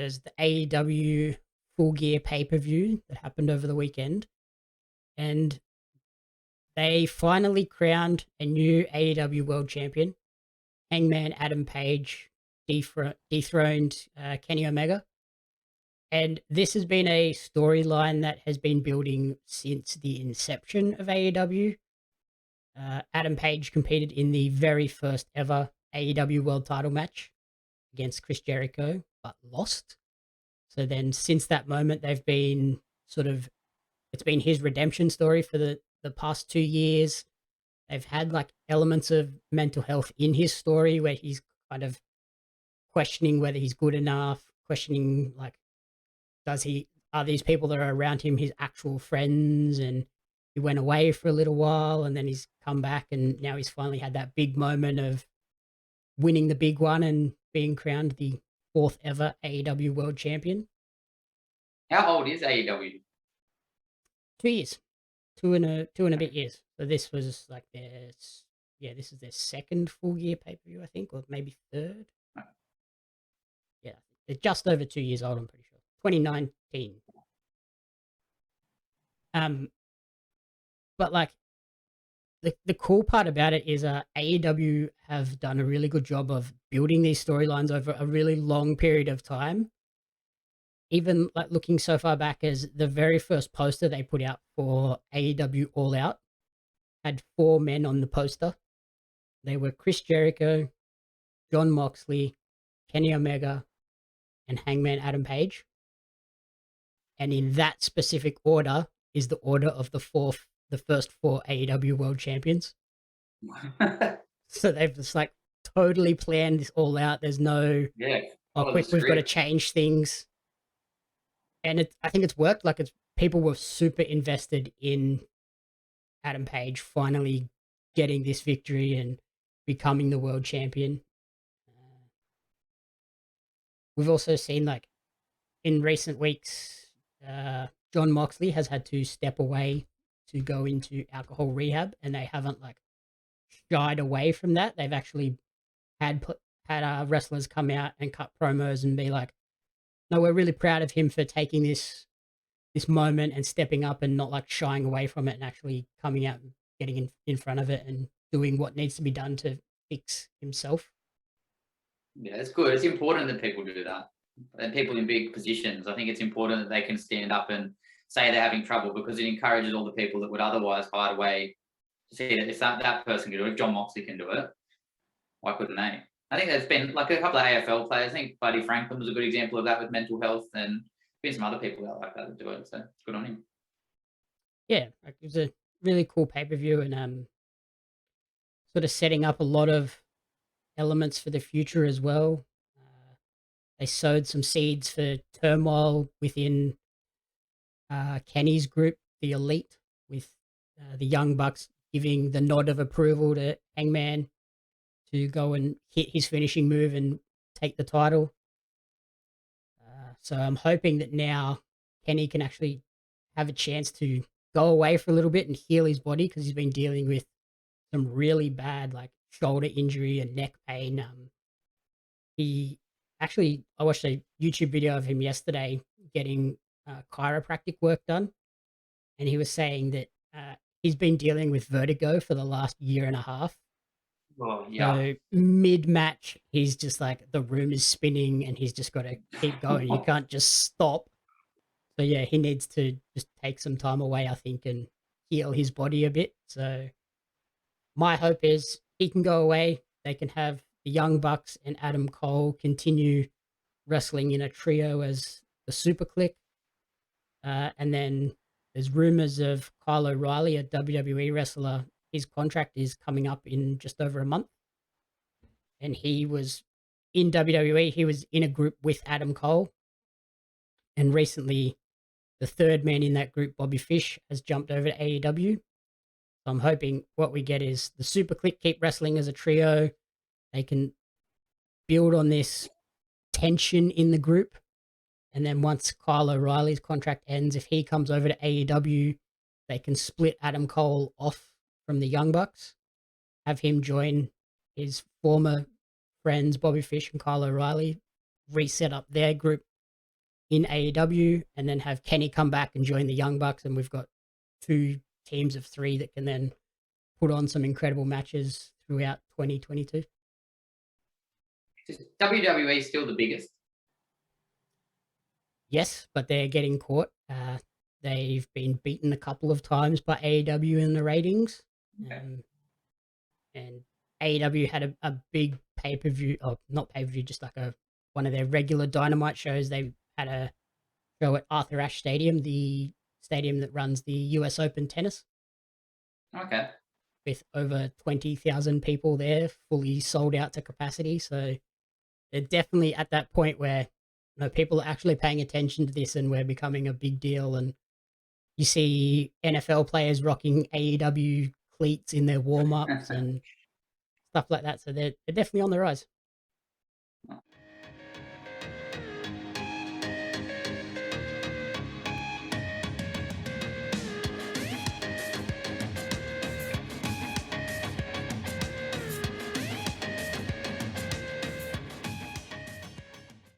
there's the AEW Full Gear pay-per-view that happened over the weekend, and they finally crowned a new AEW World Champion. Hangman Adam Page dethroned Kenny Omega. And this has been a storyline that has been building since the inception of AEW. Adam Page competed in the very first ever AEW World Title match against Chris Jericho, but lost. So then since that moment, they've been it's been his redemption story for the past 2 years. They've had like elements of mental health in his story where he's kind of questioning whether he's good enough, questioning like, are these people that are around him his actual friends? And he went away for a little while and then he's come back and now he's finally had that big moment of winning the big one and being crowned the 4th ever AEW World Champion. How old is AEW? 2 years. Two and a bit years. So this was like this is their second Full Gear pay-per-view, I think, or maybe third. Yeah, they're just over 2 years old, I'm pretty sure. 2019. But like the cool part about it is AEW have done a really good job of building these storylines over a really long period of time. Even like looking so far back as the very first poster they put out for AEW All Out had 4 men on the poster. They were Chris Jericho, Jon Moxley, Kenny Omega, and Hangman Adam Page. And in that specific order is the order of the first 4 AEW World Champions. So they've just like totally planned this all out. There's no, quick, we've got to change things. And I think it's worked. Like people were super invested in Adam Page finally getting this victory and becoming the world champion. We've also seen like in recent weeks, Jon Moxley has had to step away to go into alcohol rehab, and they haven't like shied away from that. They've actually had wrestlers come out and cut promos and be like, no, we're really proud of him for taking this moment and stepping up and not like shying away from it and actually coming out and getting in front of it and doing what needs to be done to fix himself. Yeah, it's good. It's important that people do that. And people in big positions, I think it's important that they can stand up and say they're having trouble, because it encourages all the people that would otherwise hide away to see that if that person can do it, if Jon Moxley can do it, why couldn't they? I think there's been like a couple of AFL players. I think Buddy Franklin was a good example of that with mental health, and been some other people out like that that do it. So it's good on him. Yeah, it was a really cool pay-per-view and sort of setting up a lot of elements for the future as well. They sowed some seeds for turmoil within Kenny's group, the Elite, with the Young Bucks giving the nod of approval to Hangman to go and hit his finishing move and take the title. So I'm hoping that now Kenny can actually have a chance to go away for a little bit and heal his body, because he's been dealing with some really bad like shoulder injury and neck pain. I watched a YouTube video of him yesterday getting chiropractic work done, and he was saying that he's been dealing with vertigo for the last year and a half. Oh, yeah. So mid-match, he's just like, the room is spinning and he's just got to keep going. You can't just stop. So yeah, he needs to just take some time away, I think, and heal his body a bit. So my hope is he can go away. They can have the Young Bucks and Adam Cole continue wrestling in a trio as the SuperKliq. And then there's rumors of Kyle O'Reilly, a WWE wrestler. His contract is coming up in just over a month. And he was in WWE. He was in a group with Adam Cole. And recently, the third man in that group, Bobby Fish, has jumped over to AEW. So I'm hoping what we get is the SuperKliq keep wrestling as a trio. They can build on this tension in the group. And then once Kyle O'Reilly's contract ends, if he comes over to AEW, they can split Adam Cole off from the Young Bucks, have him join his former friends, Bobby Fish and Kyle O'Reilly, reset up their group in AEW, and then have Kenny come back and join the Young Bucks, and we've got 2 teams of 3 that can then put on some incredible matches throughout 2022. Is WWE still the biggest? Yes, but they're getting caught. They've been beaten a couple of times by AEW in the ratings. Okay. And AEW had a big pay-per-view, or not pay-per-view, just like one of their regular Dynamite shows. They had a show at Arthur Ashe Stadium, the stadium that runs the US Open tennis, Okay. with over 20,000 people there, fully sold out to capacity. So they're definitely at that point where people are actually paying attention to this, and we're becoming a big deal. And you see NFL players rocking AEW cleats in their warm-ups and stuff like that. So they're definitely on the rise.